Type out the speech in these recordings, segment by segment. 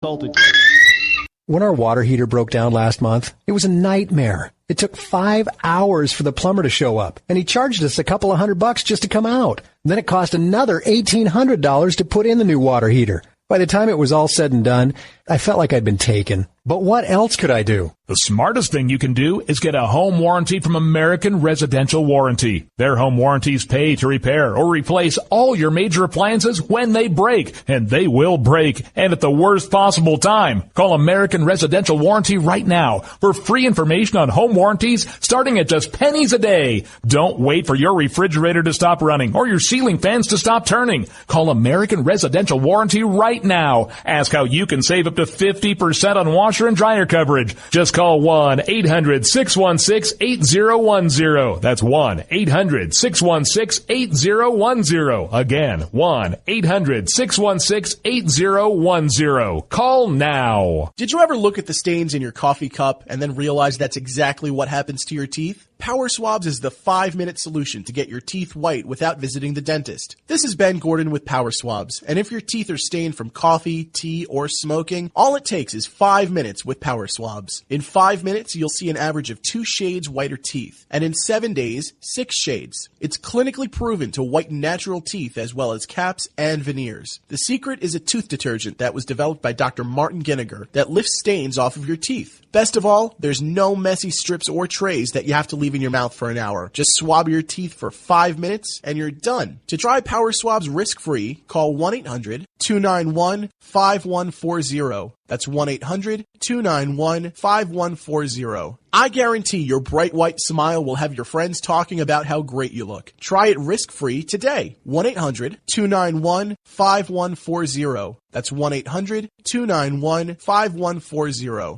When our water heater broke down last month, it was a nightmare. It took 5 hours for the plumber to show up, and he charged us a couple of $100 just to come out. And then it cost another $1,800 to put in the new water heater. By the time it was all said and done, I felt like I'd been taken. But what else could I do? The smartest thing you can do is get a home warranty from American Residential Warranty. Their home warranties pay to repair or replace all your major appliances when they break, and they will break, and at the worst possible time. Call American Residential Warranty right now for free information on home warranties starting at just pennies a day. Don't wait for your refrigerator to stop running or your ceiling fans to stop turning. Call American Residential Warranty right now. Ask how you can save up to 50% on washer and dryer coverage. Just call 1-800-616-8010. That's 1-800-616-8010. Again, 1-800-616-8010. Call now. Did you ever look at the stains in your coffee cup and then realize that's exactly what happens to your teeth? Power Swabs is the 5-minute solution to get your teeth white without visiting the dentist. This is Ben Gordon with Power Swabs, and if your teeth are stained from coffee, tea, or smoking, all it takes is 5 minutes with Power Swabs. In 5 minutes, you'll see an average of 2 shades whiter teeth, and in 7 days, 6 shades. It's clinically proven to whiten natural teeth as well as caps and veneers. The secret is a tooth detergent that was developed by Dr. Martin Ginniger that lifts stains off of your teeth. Best of all, there's no messy strips or trays that you have to leave in your mouth for an hour. Just swab your teeth for 5 minutes and you're done. To try Power Swabs risk-free, call 1-800-291-5140. That's 1-800-291-5140. I guarantee your bright white smile will have your friends talking about how great you look. Try it risk-free today. 1-800-291-5140. That's 1-800-291-5140.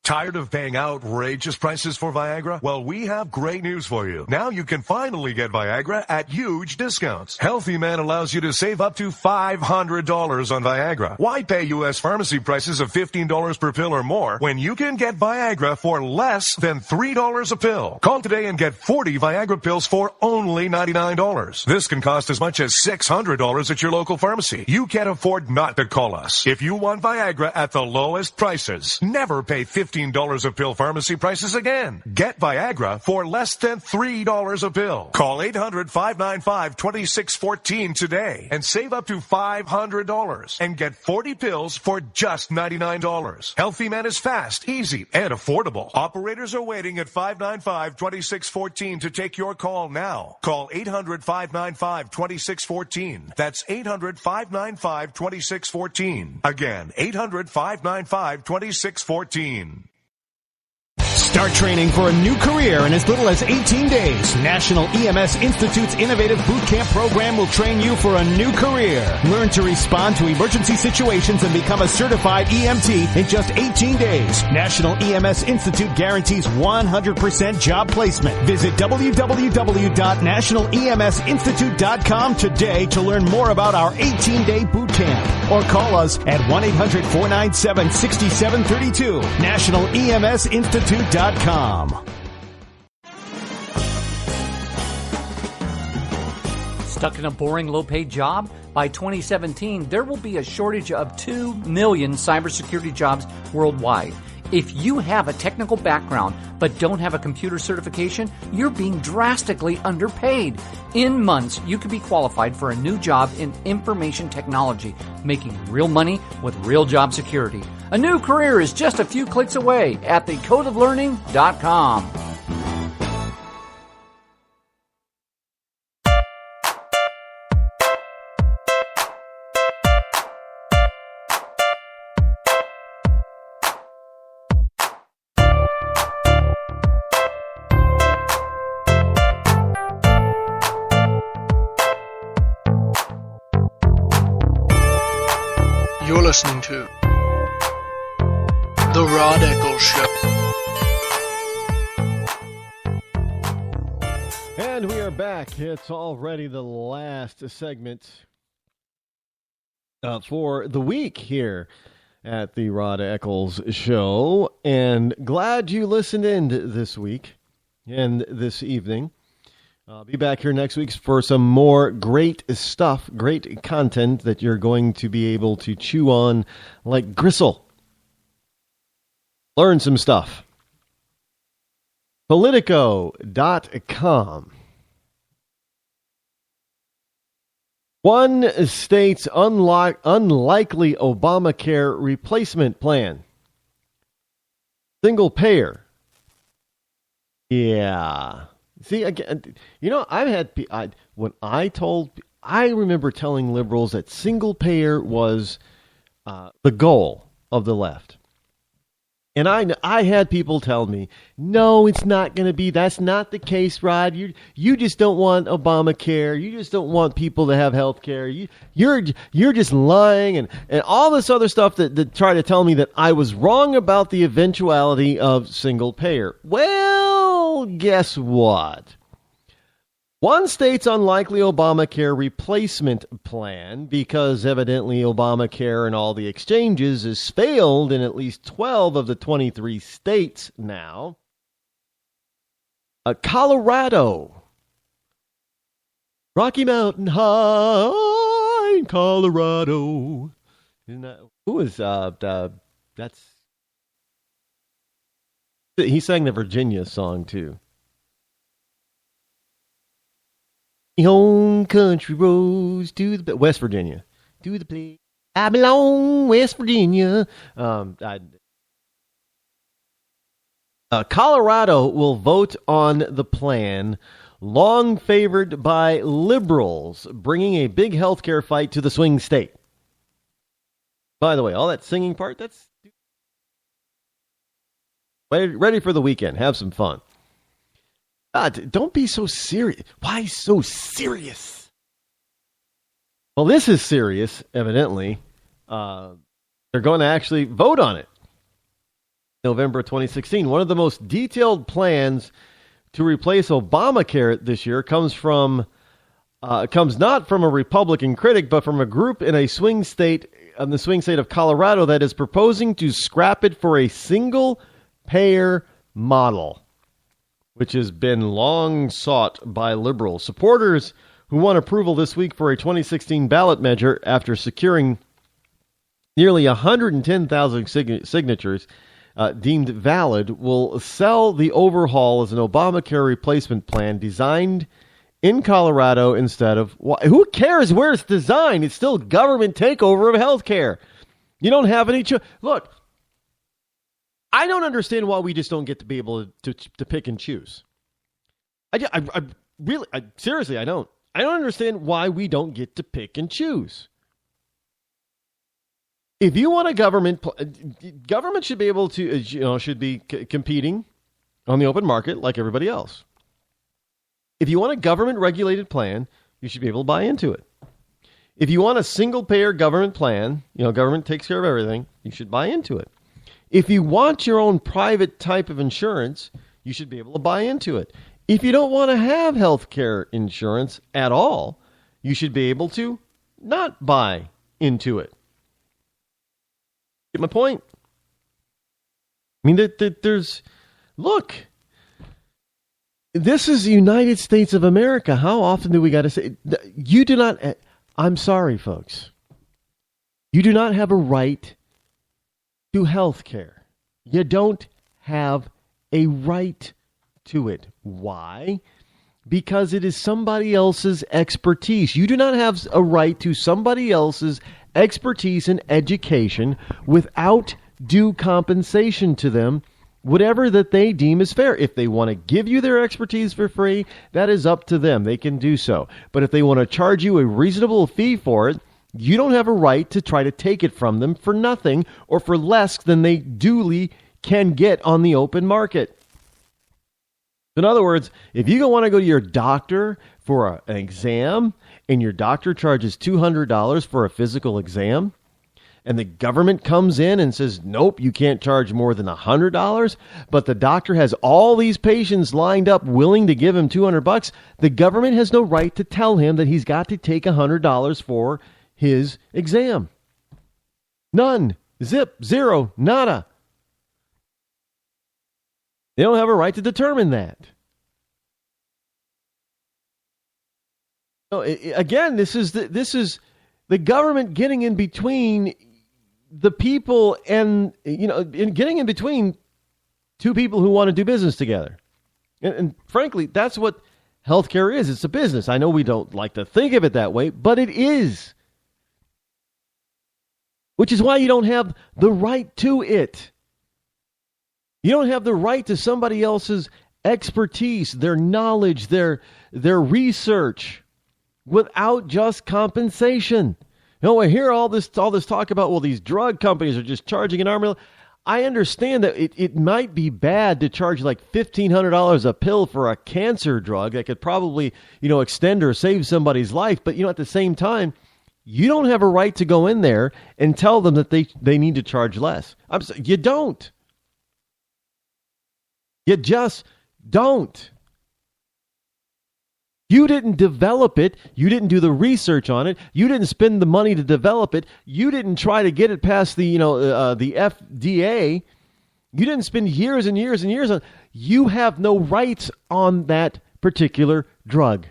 Tired of paying outrageous prices for Viagra? Well, we have great news for you. Now you can finally get Viagra at huge discounts. Healthy Man allows you to save up to $500 on Viagra. Why pay U.S. pharmacy prices of $15 per pill or more when you can get Viagra for less than $3 a pill? Call today and get 40 Viagra pills for only $99. This can cost as much as $600 at your local pharmacy. You can't afford not to call us. If you want Viagra at the lowest prices, never pay $15 a pill pharmacy prices again. Get Viagra for less than $3 a pill. Call 800-595-2614 today and save up to $500 and get 40 pills for just $99. Healthy Man is fast, easy, and affordable. Operators are waiting at 595-2614 to take your call now. Call 800-595-2614. That's 800-595-2614. Again, 800-595-2614. Start training for a new career in as little as 18 days. National EMS Institute's innovative boot camp program will train you for a new career. Learn to respond to emergency situations and become a certified EMT in just 18 days. National EMS Institute guarantees 100% job placement. Visit www.nationaleMSinstitute.com today to learn more about our 18-day boot camp. Or call us at 1-800-497-6732. NationalEMSinstitute.com. Stuck in a boring, low-paid job? By 2017, there will be a shortage of 2 million cybersecurity jobs worldwide. If you have a technical background but don't have a computer certification, you're being drastically underpaid. In months, you could be qualified for a new job in information technology, making real money with real job security. A new career is just a few clicks away at thecodeoflearning.com. You're listening to The Rod Eccles Show. And we are back. It's already the last segment for the week here at the Rod Eccles Show. And glad you listened in this week and this evening. I'll be back here next week for some more great stuff, great content that you're going to be able to chew on like gristle. Learn some stuff. Politico.com. One state's unlikely Obamacare replacement plan. Single payer. Yeah. See, again, I've had, I remember telling liberals that single payer was the goal of the left. And I had people tell me, no, it's not going to be. That's not the case, Rod. You just don't want Obamacare. You just don't want people to have health care. You're just lying and all this other stuff that try to tell me that I was wrong about the eventuality of single payer. Well, guess what? One state's unlikely Obamacare replacement plan, because evidently Obamacare and all the exchanges has failed in at least 12 of the 23 states now. Colorado. Rocky Mountain High in Colorado. Isn't that, who is, that's, he sang the Virginia song too. Home country roads to the West Virginia, to the place I belong, West Virginia. Colorado will vote on the plan, long favored by liberals, bringing a big healthcare fight to the swing state. By the way, all that singing part, that's ready for the weekend. Have some fun. Don't be so serious. Why so serious? Well, this is serious, evidently. They're going to actually vote on it. November 2016. One of the most detailed plans to replace Obamacare this year comes not from a Republican critic, but from a group in the swing state of Colorado that is proposing to scrap it for a single payer model, which has been long sought by liberals. Supporters who won approval this week for a 2016 ballot measure after securing nearly 110,000 signatures deemed valid will sell the overhaul as an Obamacare replacement plan designed in Colorado instead of... Who cares where it's designed? It's still government takeover of health care. You don't have any... Look, I don't understand why we just don't get to be able to pick and choose. Seriously, I don't. I don't understand why we don't get to pick and choose. If you want a government should be able to, should be competing on the open market like everybody else. If you want a government regulated plan, you should be able to buy into it. If you want a single payer government plan, government takes care of everything, you should buy into it. If you want your own private type of insurance, you should be able to buy into it. If you don't want to have health care insurance at all, you should be able to not buy into it. Get my point? I mean, look, this is the United States of America. How often do we got to say, you do not, I'm sorry, folks. You do not have a right to health care. You don't have a right to it. Why? Because it is somebody else's expertise. You do not have a right to somebody else's expertise and education without due compensation to them, whatever that they deem is fair. If they want to give you their expertise for free, that is up to them. They can do so. But if they want to charge you a reasonable fee for it, you don't have a right to try to take it from them for nothing or for less than they duly can get on the open market. In other words, if you want to go to your doctor for an exam and your doctor charges $200 for a physical exam, and the government comes in and says, nope, you can't charge more than $100, but the doctor has all these patients lined up willing to give him $200, the government has no right to tell him that he's got to take $100 for his exam. None. Zip. Zero. Nada. They don't have a right to determine that. No, again, this is the government getting in between the people and, getting in between two people who want to do business together. And frankly, that's what healthcare is. It's a business. I know we don't like to think of it that way, but it is. Which is why you don't have the right to it. You don't have the right to somebody else's expertise, their knowledge, their research without just compensation. I hear all this talk about, well, these drug companies are just charging an arm. I understand that it might be bad to charge like $1,500 a pill for a cancer drug that could probably, extend or save somebody's life. But, at the same time, you don't have a right to go in there and tell them that they need to charge less. You don't. You just don't. You didn't develop it. You didn't do the research on it. You didn't spend the money to develop it. You didn't try to get it past the FDA. You didn't spend years and years and years on. You have no rights on that particular drug.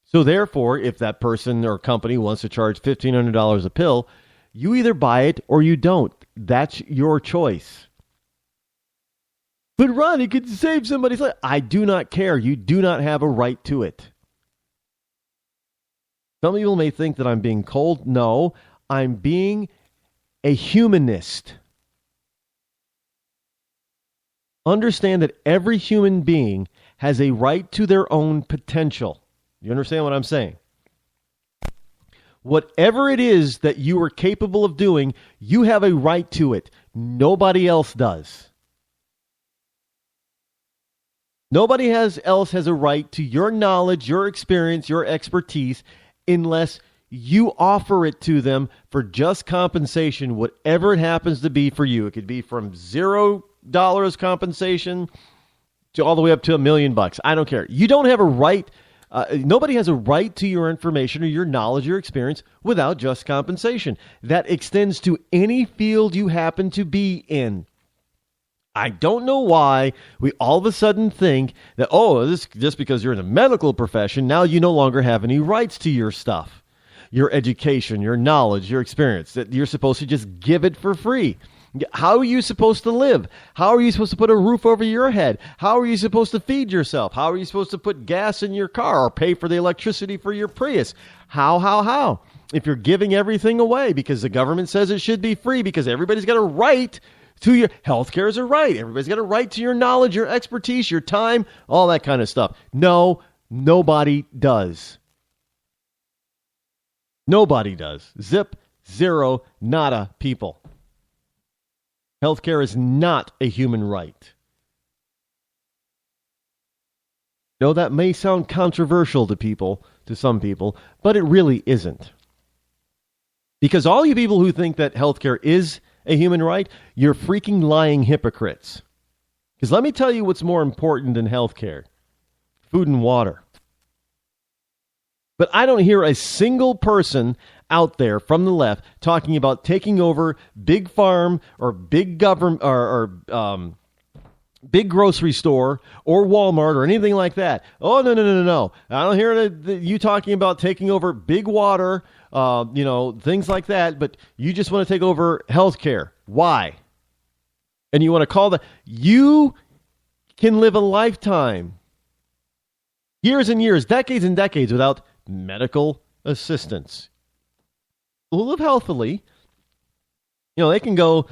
So therefore, if that person or company wants to charge $1,500 a pill, you either buy it or you don't. That's your choice. But Ron, it could save somebody's life. I do not care. You do not have a right to it. Some people may think that I'm being cold. No, I'm being a humanist. Understand that every human being has a right to their own potential. You understand what I'm saying? Whatever it is that you are capable of doing, you have a right to it. Nobody else does. Nobody else has a right to your knowledge, your experience, your expertise, unless you offer it to them for just compensation, whatever it happens to be for you. It could be from $0 compensation to all the way up to $1 million. I don't care. You don't have a right. Nobody has a right to your information or your knowledge, your experience without just compensation. That extends to any field you happen to be in. I don't know why we all of a sudden think that, this just because you're in the medical profession, now you no longer have any rights to your stuff, your education, your knowledge, your experience, that you're supposed to just give it for free. How are you supposed to live? How are you supposed to put a roof over your head? How are you supposed to feed yourself? How are you supposed to put gas in your car or pay for the electricity for your Prius? How? If you're giving everything away because the government says it should be free because everybody's got a right to your healthcare is a right. Everybody's got a right to your knowledge, your expertise, your time, all that kind of stuff. No, nobody does. Nobody does. Zip, zero, nada, people. Healthcare is not a human right. No, that may sound controversial to some people, but it really isn't. Because all you people who think that healthcare is a human right, you're freaking lying hypocrites. Because let me tell you what's more important than healthcare. Food and water. But I don't hear a single person out there from the left talking about taking over big farm or big government or big grocery store or Walmart or anything like that. Oh, no. I don't hear you talking about taking over big water, things like that, but you just want to take over healthcare. Why? And you want to call you can live a lifetime, years and years, decades and decades without medical assistance. Who live healthily. They can go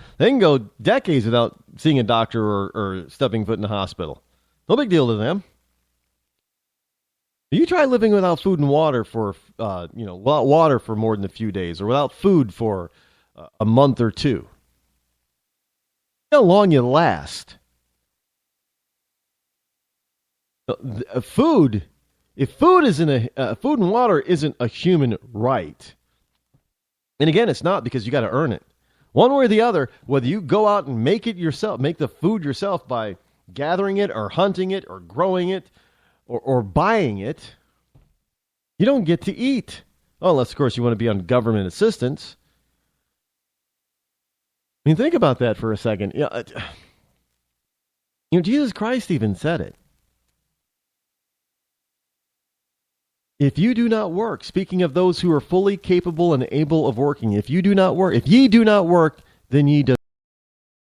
decades without seeing a doctor or stepping foot in the hospital. No big deal to them. You try living without food and water for, without water for more than a few days, or without food for a month or two. How long you last? Food and water isn't a human right. And again, it's not, because you got to earn it. One way or the other, whether you go out and make it yourself, make the food yourself by gathering it or hunting it or growing it or buying it, you don't get to eat. Unless, of course, you want to be on government assistance. I mean, think about that for a second. Jesus Christ even said it. If you do not work, speaking of those who are fully capable and able of working, if ye do not work, then ye do